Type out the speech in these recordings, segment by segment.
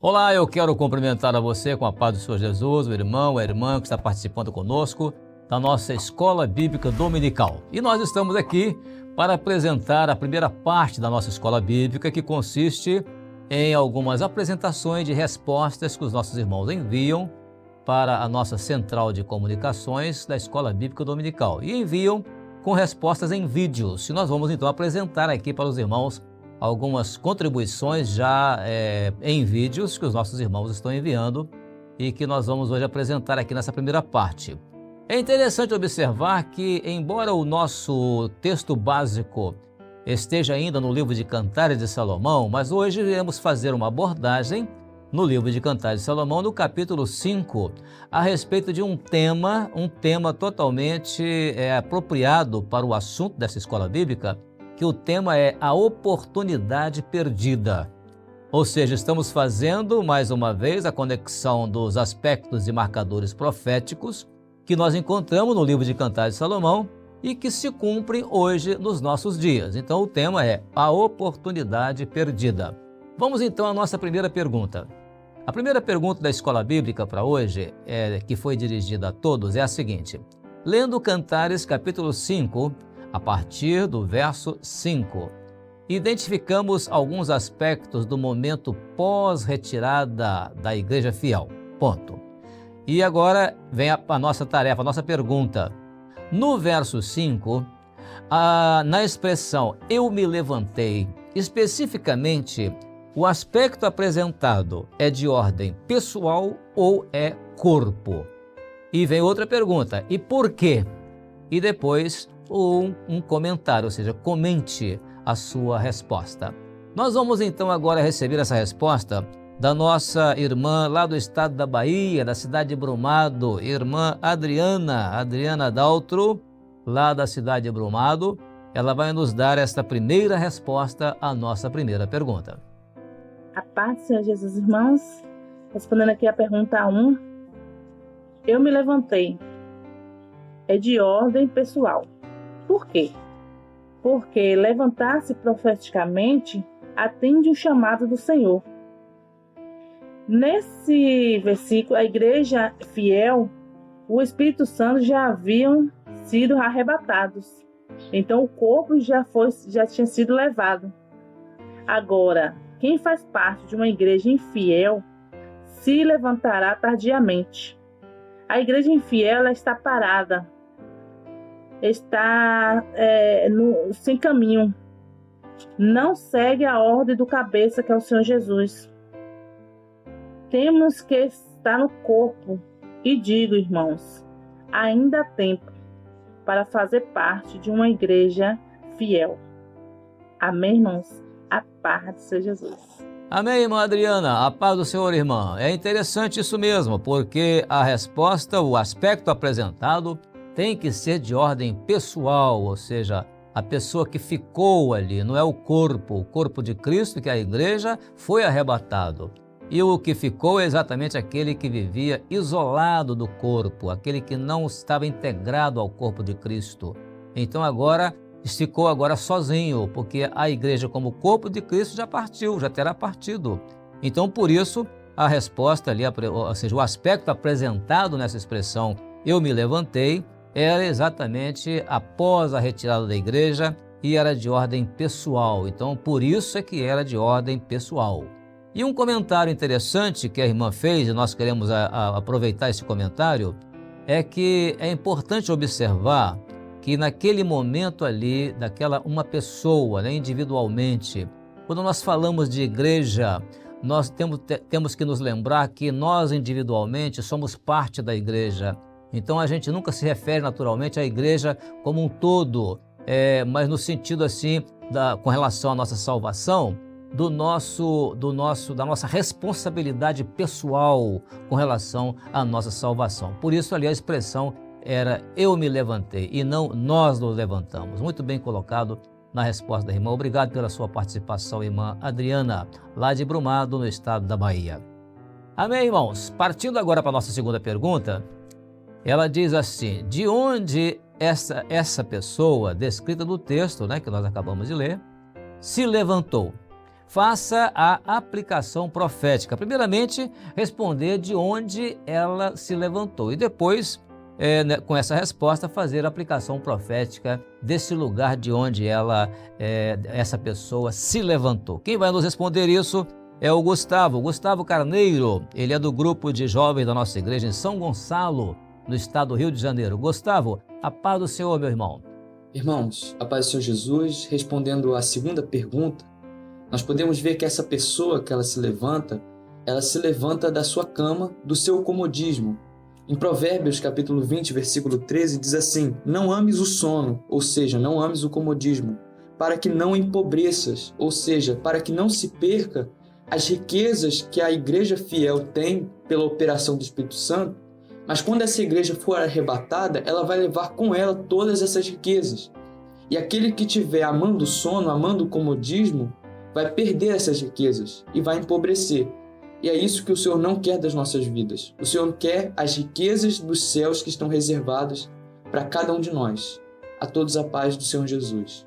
Olá, eu quero cumprimentar a você com a paz do Senhor Jesus, o irmão, a irmã que está participando conosco da nossa Escola Bíblica Dominical. E nós estamos aqui para apresentar a primeira parte da nossa Escola Bíblica, que consiste em algumas apresentações de respostas que os nossos irmãos enviam para a nossa central de comunicações da Escola Bíblica Dominical. E enviam com respostas em vídeos. E nós vamos então apresentar aqui para os irmãos algumas contribuições já em vídeos que os nossos irmãos estão enviando e que nós vamos hoje apresentar aqui nessa primeira parte. É interessante observar que, embora o nosso texto básico esteja ainda no livro de Cantares de Salomão, mas hoje iremos fazer uma abordagem no livro de Cantares de Salomão, no capítulo 5, a respeito de um tema totalmente apropriado para o assunto dessa escola bíblica, que o tema é a oportunidade perdida. Ou seja, estamos fazendo mais uma vez a conexão dos aspectos e marcadores proféticos que nós encontramos no livro de Cantares de Salomão e que se cumprem hoje nos nossos dias. Então o tema é a oportunidade perdida. Vamos então à nossa primeira pergunta. A primeira pergunta da escola bíblica para hoje, que foi dirigida a todos, é a seguinte: lendo Cantares capítulo 5, a partir do verso 5, identificamos alguns aspectos do momento pós-retirada da igreja fiel. Ponto. E agora vem a nossa tarefa, a nossa pergunta. No verso 5, na expressão eu me levantei, especificamente, o aspecto apresentado é de ordem pessoal ou é corpo? E vem outra pergunta, e por quê? E depois um comentário, ou seja, comente a sua resposta. Nós vamos então agora receber essa resposta da nossa irmã lá do estado da Bahia, da cidade de Brumado, irmã Adriana Daltro, lá da cidade de Brumado. Ela vai nos dar esta primeira resposta à nossa primeira pergunta. A paz do Senhor Jesus, irmãos. Respondendo aqui a pergunta 1, eu me levantei. É de ordem pessoal. Por quê? Porque levantar-se profeticamente atende o chamado do Senhor. Nesse versículo, a igreja fiel, o Espírito Santo já haviam sido arrebatados. Então o corpo já tinha sido levado. Agora, quem faz parte de uma igreja infiel se levantará tardiamente. A igreja infiel ela está parada, está sem caminho, não segue a ordem do cabeça, que é o Senhor Jesus. Temos que estar no corpo, e digo, irmãos, ainda há tempo para fazer parte de uma igreja fiel. Amém, irmãos? A paz do Senhor Jesus. Amém, irmã Adriana, a paz do Senhor, irmã. É interessante isso mesmo, porque a resposta, o aspecto apresentado tem que ser de ordem pessoal, ou seja, a pessoa que ficou ali, não é o corpo de Cristo, que é a igreja, foi arrebatado. E o que ficou é exatamente aquele que vivia isolado do corpo, aquele que não estava integrado ao corpo de Cristo. Então agora ficou sozinho, porque a igreja como corpo de Cristo já partiu, já terá partido. Então por isso a resposta ali, ou seja, o aspecto apresentado nessa expressão eu me levantei, era exatamente após a retirada da igreja e era de ordem pessoal. Então, por isso é que era de ordem pessoal. E um comentário interessante que a irmã fez, e nós queremos aproveitar esse comentário, é que é importante observar que naquele momento ali, uma pessoa, né, individualmente, quando nós falamos de igreja, nós temos que nos lembrar que nós individualmente somos parte da igreja. Então a gente nunca se refere naturalmente à igreja como um todo, mas no sentido assim, com relação à nossa salvação, da nossa responsabilidade pessoal com relação à nossa salvação. Por isso ali a expressão era eu me levantei e não nós nos levantamos. Muito bem colocado na resposta da irmã. Obrigado pela sua participação, irmã Adriana, lá de Brumado, no estado da Bahia. Amém, irmãos? Partindo agora para a nossa segunda pergunta, ela diz assim: de onde essa pessoa descrita no texto, né, que nós acabamos de ler, se levantou? faça a aplicação profética. Primeiramente, responder de onde ela se levantou e depois, com essa resposta, fazer a aplicação profética desse lugar de onde essa pessoa se levantou. Quem vai nos responder isso é o Gustavo Carneiro. Ele é do grupo de jovens da nossa igreja em São Gonçalo, no estado do Rio de Janeiro. Gustavo, a paz do Senhor, meu irmão. Irmãos, a paz do Senhor Jesus, respondendo à segunda pergunta, nós podemos ver que essa pessoa que ela se levanta da sua cama, do seu comodismo. Em Provérbios, capítulo 20, versículo 13, diz assim: não ames o sono, ou seja, não ames o comodismo, para que não empobreças, ou seja, para que não se perca as riquezas que a igreja fiel tem pela operação do Espírito Santo, mas quando essa igreja for arrebatada, ela vai levar com ela todas essas riquezas. E aquele que estiver amando o sono, amando o comodismo, vai perder essas riquezas e vai empobrecer. E é isso que o Senhor não quer das nossas vidas. O Senhor quer as riquezas dos céus que estão reservadas para cada um de nós. A todos a paz do Senhor Jesus.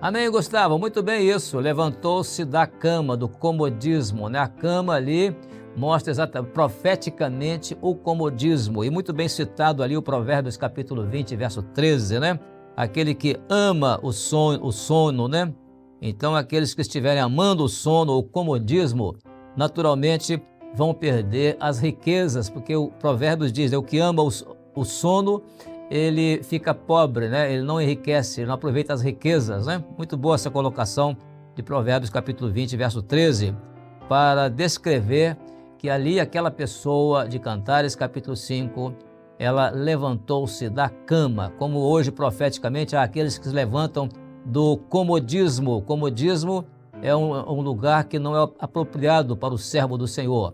Amém, Gustavo. Muito bem isso. Levantou-se da cama, do comodismo, né? A cama ali mostra exatamente, profeticamente, o comodismo. E muito bem citado ali o Provérbios capítulo 20, verso 13, né? Aquele que ama o sono, né? Então, aqueles que estiverem amando o sono, o comodismo, naturalmente vão perder as riquezas, porque o Provérbios diz, o que ama o sono, ele fica pobre, né? Ele não enriquece, ele não aproveita as riquezas, né? Muito boa essa colocação de Provérbios capítulo 20, verso 13, para descrever que ali aquela pessoa de Cantares capítulo 5, ela levantou-se da cama, como hoje profeticamente há aqueles que se levantam do comodismo. O comodismo é um lugar que não é apropriado para o servo do Senhor.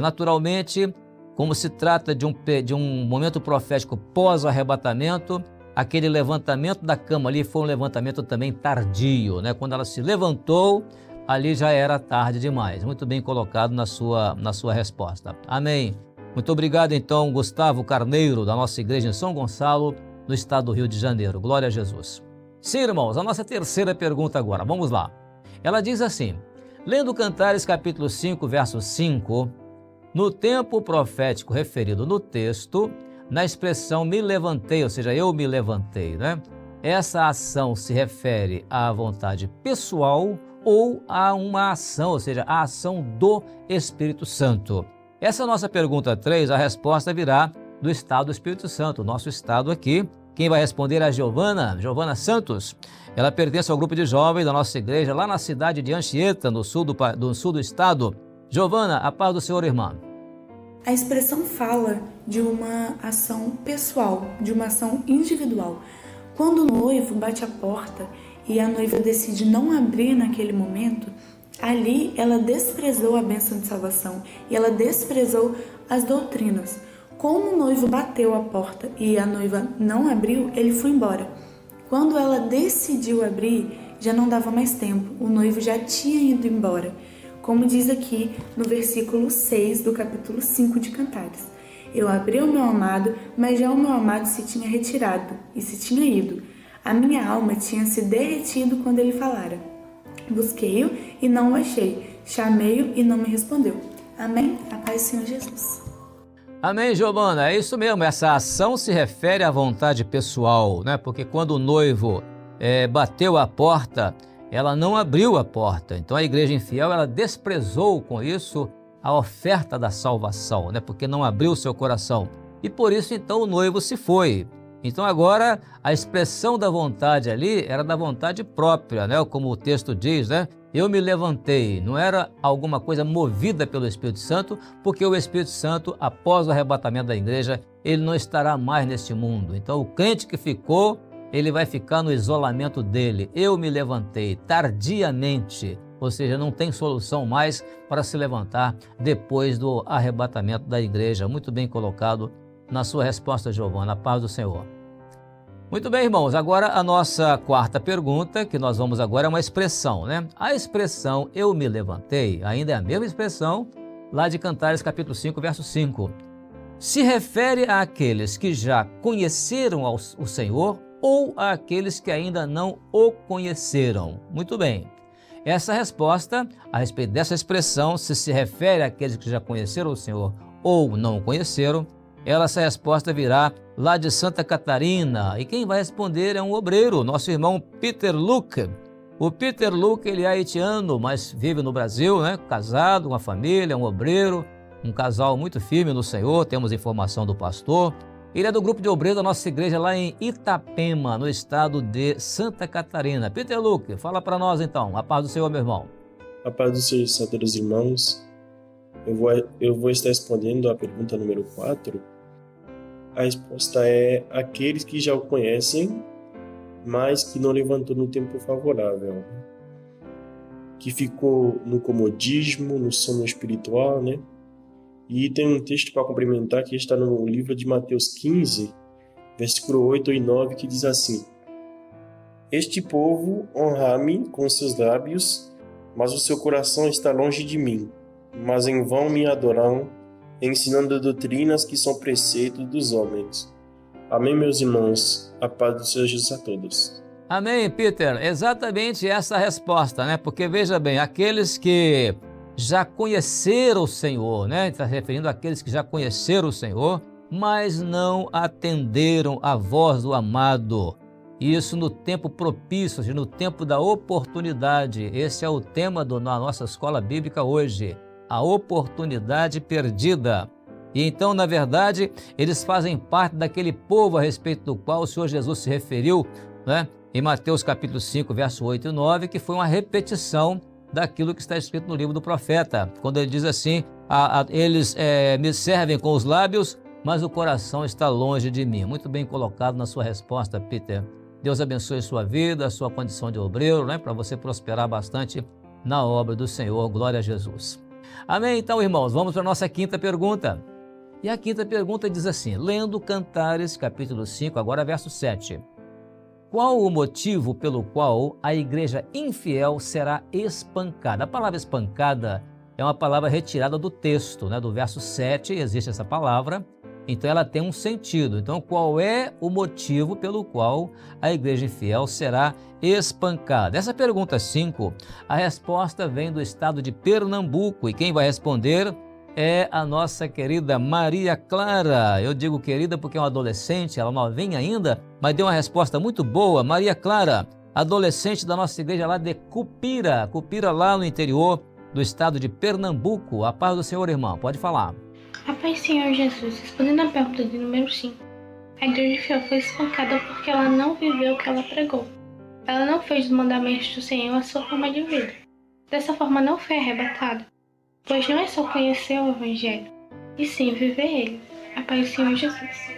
Naturalmente, como se trata de um momento profético pós-arrebatamento, aquele levantamento da cama ali foi um levantamento também tardio, né? Quando ela se levantou, ali já era tarde demais. Muito bem colocado na sua resposta. Amém. Muito obrigado então, Gustavo Carneiro, da nossa igreja em São Gonçalo, no estado do Rio de Janeiro. Glória a Jesus. Sim, irmãos, a nossa terceira pergunta agora. Vamos lá. Ela diz assim, lendo Cantares capítulo 5, verso 5, no tempo profético referido no texto, na expressão me levantei, ou seja, eu me levantei, né? Essa ação se refere à vontade pessoal ou a uma ação, ou seja, a ação do Espírito Santo? Essa é a nossa pergunta 3, a resposta virá do estado do Espírito Santo, nosso estado aqui. Quem vai responder é a Giovana Santos. Ela pertence ao grupo de jovens da nossa igreja, lá na cidade de Anchieta, no sul do estado. Giovana, a paz do Senhor, irmã. A expressão fala de uma ação pessoal, de uma ação individual. Quando o noivo bate a porta e a noiva decide não abrir naquele momento, ali ela desprezou a bênção de salvação e ela desprezou as doutrinas. Como o noivo bateu a porta e a noiva não abriu, ele foi embora. Quando ela decidiu abrir, já não dava mais tempo, o noivo já tinha ido embora. Como diz aqui no versículo 6 do capítulo 5 de Cantares. Eu abri o meu amado, mas já o meu amado se tinha retirado e se tinha ido. A minha alma tinha se derretido quando ele falara. Busquei-o e não o achei. Chamei-o e não me respondeu. Amém? A paz do Senhor Jesus. Amém, Giovana, é isso mesmo, essa ação se refere à vontade pessoal, né? Porque quando o noivo bateu a porta, ela não abriu a porta. Então a igreja infiel, ela desprezou com isso a oferta da salvação, né? Porque não abriu seu coração. E por isso então o noivo se foi. Então agora a expressão da vontade ali era da vontade própria, né? Como o texto diz, né? Eu me levantei, não era alguma coisa movida pelo Espírito Santo, porque o Espírito Santo, após o arrebatamento da igreja, ele não estará mais neste mundo. Então o crente que ficou, ele vai ficar no isolamento dele. Eu me levantei tardiamente, ou seja, não tem solução mais para se levantar depois do arrebatamento da igreja. Muito bem colocado na sua resposta, Giovana. A paz do Senhor. Muito bem, irmãos, agora a nossa quarta pergunta, que nós vamos agora, é uma expressão, né? A expressão eu me levantei, ainda é a mesma expressão lá de Cantares capítulo 5, verso 5. Se refere àqueles que já conheceram o Senhor ou àqueles que ainda não o conheceram. Muito bem. essa resposta, a respeito dessa expressão, se refere àqueles que já conheceram o Senhor ou não o conheceram, essa resposta virá lá de Santa Catarina. E quem vai responder é um obreiro, nosso irmão Peter Luke. O Peter Luke, ele é haitiano, mas vive no Brasil, né? Casado, uma família, um obreiro, um casal muito firme no Senhor, temos informação do pastor. Ele é do grupo de obreiros da nossa igreja lá em Itapema, no estado de Santa Catarina. Peter Luke, fala para nós então. A paz do Senhor, meu irmão. A paz do Senhor, a todos os irmãos. Eu vou estar respondendo a pergunta número 4. A resposta é aqueles que já o conhecem, mas que não levantou no tempo favorável, que ficou no comodismo, no sono espiritual, né? E tem um texto para complementar que está no livro de Mateus 15, versículo 8 e 9, que diz assim: Este povo honra-me com seus lábios, mas o seu coração está longe de mim, mas em vão me adoram, ensinando doutrinas que são preceitos dos homens. Amém, meus irmãos. A paz do Senhor Jesus a todos. Amém, Peter. Exatamente essa a resposta, né? Porque veja bem, aqueles que já conheceram o Senhor, né? Está se referindo àqueles que já conheceram o Senhor, mas não atenderam a voz do amado. Isso no tempo propício, no tempo da oportunidade. Esse é o tema da nossa escola bíblica hoje. A oportunidade perdida. E então, na verdade, eles fazem parte daquele povo a respeito do qual o Senhor Jesus se referiu, né? Em Mateus capítulo 5, verso 8 e 9, que foi uma repetição daquilo que está escrito no livro do profeta, quando ele diz assim: eles me servem com os lábios, mas o coração está longe de mim. Muito bem colocado na sua resposta, Peter. Deus abençoe sua vida, a sua condição de obreiro, né? Para você prosperar bastante na obra do Senhor. Glória a Jesus. Amém? Então, irmãos, vamos para a nossa quinta pergunta. E a quinta pergunta diz assim, lendo Cantares, capítulo 5, agora verso 7. Qual o motivo pelo qual a igreja infiel será espancada? A palavra espancada é uma palavra retirada do texto, né? Do verso 7 existe essa palavra, então ela tem um sentido. Então, qual é o motivo pelo qual a igreja infiel será espancada? Essa pergunta 5, a resposta vem do estado de Pernambuco, e quem vai responder é a nossa querida Maria Clara. Eu digo querida porque é uma adolescente, ela novinha ainda, mas deu uma resposta muito boa. Maria Clara, adolescente da nossa igreja lá de Cupira lá no interior do estado de Pernambuco. A paz do Senhor, irmã, pode falar. A paz do Senhor Jesus, respondendo à pergunta de número 5. A igreja fiel foi espancada porque ela não viveu o que ela pregou. Ela não fez dos mandamentos do Senhor a sua forma de vida. Dessa forma não foi arrebatada. Pois não é só conhecer o Evangelho, e sim viver ele. A paz do Senhor Jesus.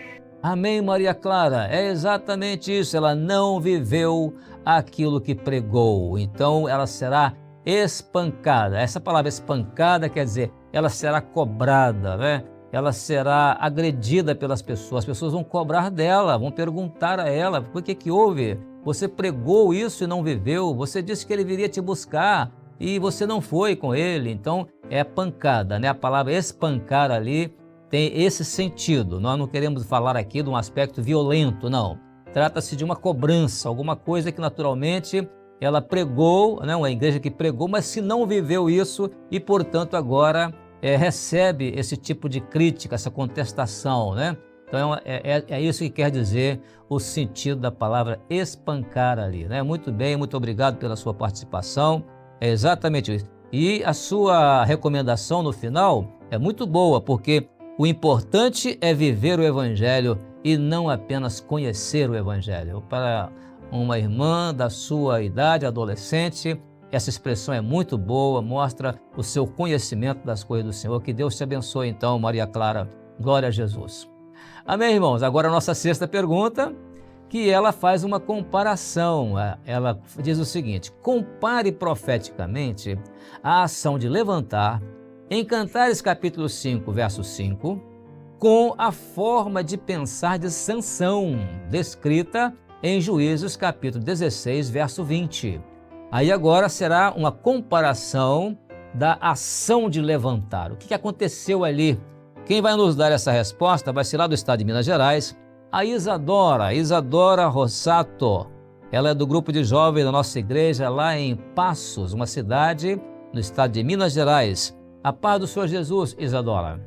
Amém, Maria Clara. É exatamente isso. Ela não viveu aquilo que pregou. Então, ela será espancada. Essa palavra espancada quer dizer, ela será cobrada, né? Ela será agredida pelas pessoas. As pessoas vão cobrar dela, vão perguntar a ela, por que houve? Você pregou isso e não viveu. Você disse que ele viria te buscar e você não foi com ele. Então, é pancada, né? A palavra espancar ali tem esse sentido. Nós não queremos falar aqui de um aspecto violento, não. Trata-se de uma cobrança, alguma coisa que naturalmente ela pregou, né? Uma igreja que pregou, mas se não viveu isso e, portanto, agora recebe esse tipo de crítica, essa contestação, né? Então, é isso que quer dizer o sentido da palavra espancar ali, né? Muito bem, muito obrigado pela sua participação. É exatamente isso. E a sua recomendação no final é muito boa, porque o importante é viver o Evangelho e não apenas conhecer o Evangelho. Para uma irmã da sua idade, adolescente, essa expressão é muito boa, mostra o seu conhecimento das coisas do Senhor. Que Deus te abençoe então, Maria Clara. Glória a Jesus. Amém, irmãos? Agora a nossa sexta pergunta, que ela faz uma comparação. Ela diz o seguinte: compare profeticamente a ação de levantar em Cantares capítulo 5, verso 5, com a forma de pensar de Sansão, descrita em Juízes capítulo 16, verso 20. Aí agora será uma comparação da ação de levantar. O que aconteceu ali? Quem vai nos dar essa resposta vai ser lá do estado de Minas Gerais, a Isadora Rossato. Ela é do grupo de jovens da nossa igreja lá em Passos, uma cidade no estado de Minas Gerais. A paz do Senhor Jesus, Isadora.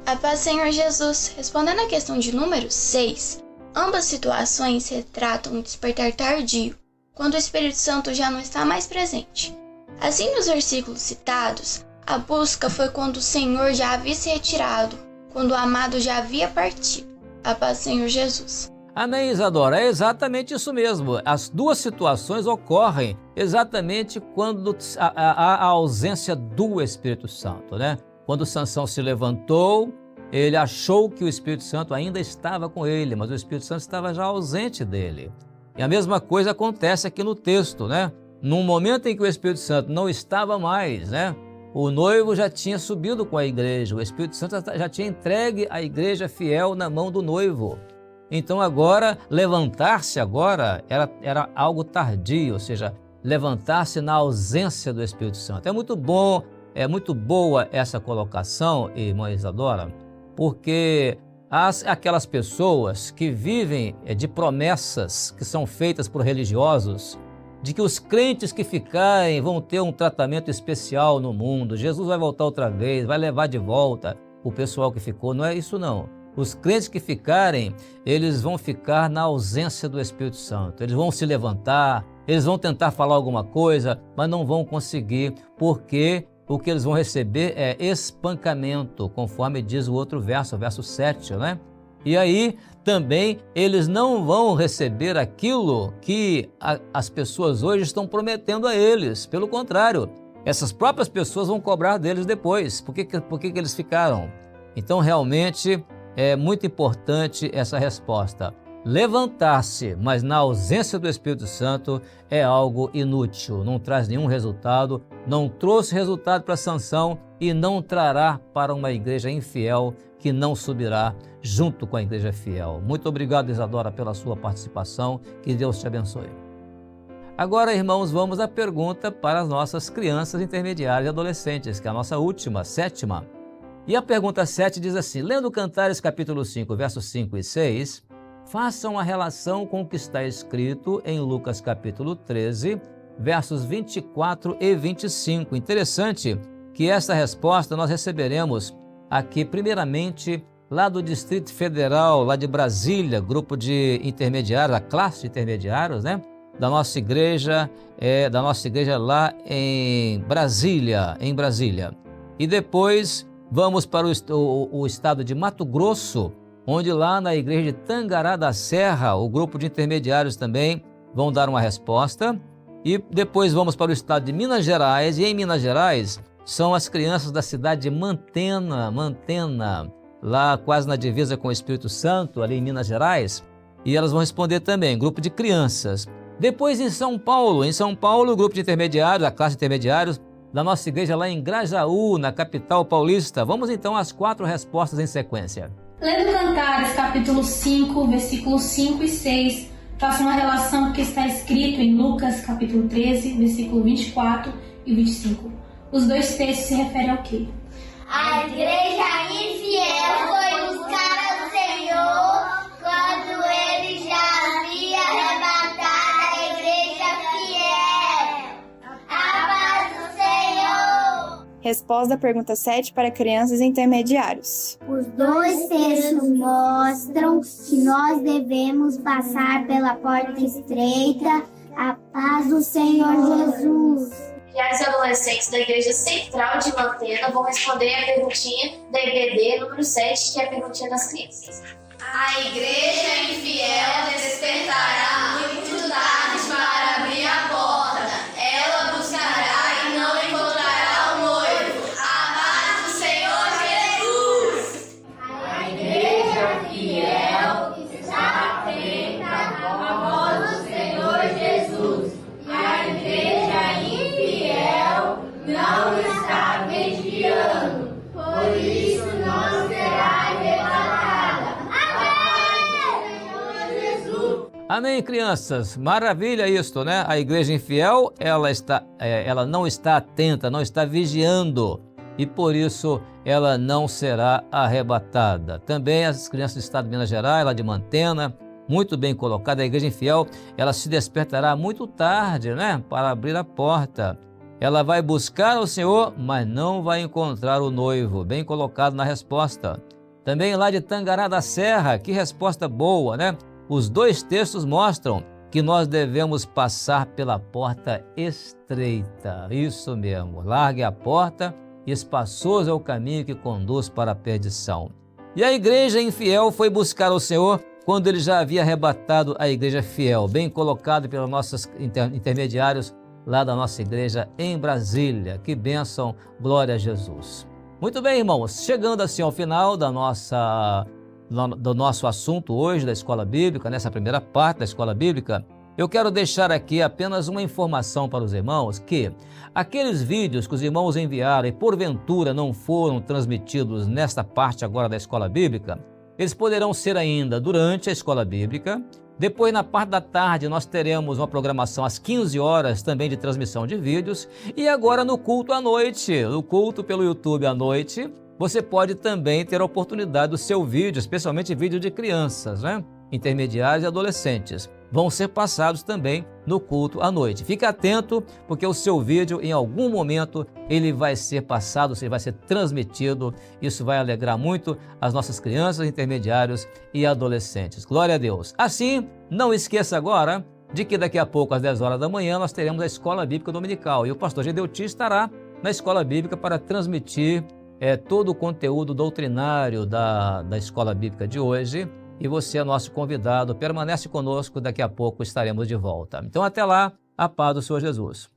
A paz do Senhor Jesus. Respondendo à questão de número 6, ambas situações retratam um despertar tardio, quando o Espírito Santo já não está mais presente. Assim, nos versículos citados, a busca foi quando o Senhor já havia se retirado, quando o amado já havia partido. A paz do Senhor Jesus. Amém, Isadora. É exatamente isso mesmo. As duas situações ocorrem exatamente quando há a ausência do Espírito Santo, né? Quando Sansão se levantou, ele achou que o Espírito Santo ainda estava com ele, mas o Espírito Santo estava já ausente dele. E a mesma coisa acontece aqui no texto, né? Num momento em que o Espírito Santo não estava mais, né? O noivo já tinha subido com a igreja, o Espírito Santo já tinha entregue a igreja fiel na mão do noivo. Então agora, levantar-se agora era algo tardio, ou seja, levantar-se na ausência do Espírito Santo. É muito bom, é muito boa essa colocação, irmã Isadora, porque aquelas pessoas que vivem de promessas que são feitas por religiosos, de que os crentes que ficarem vão ter um tratamento especial no mundo, Jesus vai voltar outra vez, vai levar de volta o pessoal que ficou, não é isso não. Os crentes que ficarem, eles vão ficar na ausência do Espírito Santo. Eles vão se levantar, eles vão tentar falar alguma coisa, mas não vão conseguir, porque o que eles vão receber é espancamento, conforme diz o outro verso, o verso 7, né? E aí também eles não vão receber aquilo que as pessoas hoje estão prometendo a eles. Pelo contrário, essas próprias pessoas vão cobrar deles depois. Por que eles ficaram? Então realmente é muito importante essa resposta. Levantar-se, mas na ausência do Espírito Santo, é algo inútil, não traz nenhum resultado, não trouxe resultado para Sansão e não trará para uma igreja infiel que não subirá junto com a igreja fiel. Muito obrigado, Isadora, pela sua participação, que Deus te abençoe. Agora, irmãos, vamos à pergunta para as nossas crianças intermediárias e adolescentes, que é a nossa última, 7ª. E a pergunta 7 diz assim: lendo Cantares capítulo 5, versos 5 e 6, façam a relação com o que está escrito em Lucas capítulo 13, versos 24 e 25. Interessante que essa resposta nós receberemos aqui, primeiramente, lá do Distrito Federal, lá de Brasília, grupo de intermediários, a classe de intermediários, né? Da nossa igreja lá em Brasília, E depois vamos para o estado de Mato Grosso, onde lá na igreja de Tangará da Serra, o grupo de intermediários também vão dar uma resposta. E depois vamos para o estado de Minas Gerais, e em Minas Gerais são as crianças da cidade de Mantena, lá quase na divisa com o Espírito Santo, ali em Minas Gerais, e elas vão responder também, grupo de crianças. Depois em São Paulo, o grupo de intermediários, a classe de intermediários, da nossa igreja lá em Grajaú, na capital paulista. Vamos então às 4 respostas em sequência. Lendo Cantares, capítulo 5, versículos 5 e 6, faça uma relação com o que está escrito em Lucas, capítulo 13, versículo 24 e 25. Os dois textos se referem ao quê? A igreja infiel foi buscar o Senhor quando ele já havia arrebatado a igreja fiel. A paz do Senhor. Resposta à pergunta 7 para crianças intermediários. Os dois textos mostram que nós devemos passar pela porta estreita. A paz do Senhor Jesus. Já os adolescentes da Igreja Central de Mantena vão responder a perguntinha da EBD número 7, que é a perguntinha das crianças. A igreja infiel despertará muito tarde para abrir a porta. Ela buscará e não encontrará o noivo. A paz do Senhor Jesus! A igreja fiel está atenta à voz do Senhor Jesus. E a igreja infiel não está vigiando. Por isso não será arrebatada. Amém, Senhor Jesus. Amém, crianças. Maravilha isto, né? A igreja infiel, ela não está atenta, não está vigiando. E por isso ela não será arrebatada. Também as crianças do estado de Minas Gerais, lá de Mantena, muito bem colocado. A igreja infiel, ela se despertará muito tarde, né, para abrir a porta. Ela vai buscar o Senhor, mas não vai encontrar o noivo. Bem colocado na resposta. Também lá de Tangará da Serra, que resposta boa, né? Os dois textos mostram que nós devemos passar pela porta estreita. Isso mesmo, largue a porta, espaçoso é o caminho que conduz para a perdição. E a igreja infiel foi buscar o Senhor quando ele já havia arrebatado a igreja fiel, bem colocado pelos nossos intermediários lá da nossa igreja em Brasília. Que bênção, glória a Jesus. Muito bem, irmãos, chegando assim ao final do nosso assunto hoje da Escola Bíblica, nessa primeira parte da Escola Bíblica, eu quero deixar aqui apenas uma informação para os irmãos que aqueles vídeos que os irmãos enviaram e porventura não foram transmitidos nesta parte agora da Escola Bíblica, eles poderão ser ainda durante a Escola Bíblica. Depois, na parte da tarde, nós teremos uma programação às 15 horas também de transmissão de vídeos. E agora no culto à noite, no culto pelo YouTube à noite, você pode também ter a oportunidade do seu vídeo, especialmente vídeo de crianças, né? Intermediários e adolescentes, vão ser passados também no culto à noite. Fique atento, porque o seu vídeo, em algum momento, ele vai ser passado, ele vai ser transmitido. Isso vai alegrar muito as nossas crianças, intermediários e adolescentes. Glória a Deus. Assim, não esqueça agora de que daqui a pouco, às 10 horas da manhã, nós teremos a Escola Bíblica Dominical. E o pastor Gedeuti estará na Escola Bíblica para transmitir todo o conteúdo doutrinário da Escola Bíblica de hoje. E você é nosso convidado, permanece conosco, daqui a pouco estaremos de volta. Então até lá, a paz do Senhor Jesus.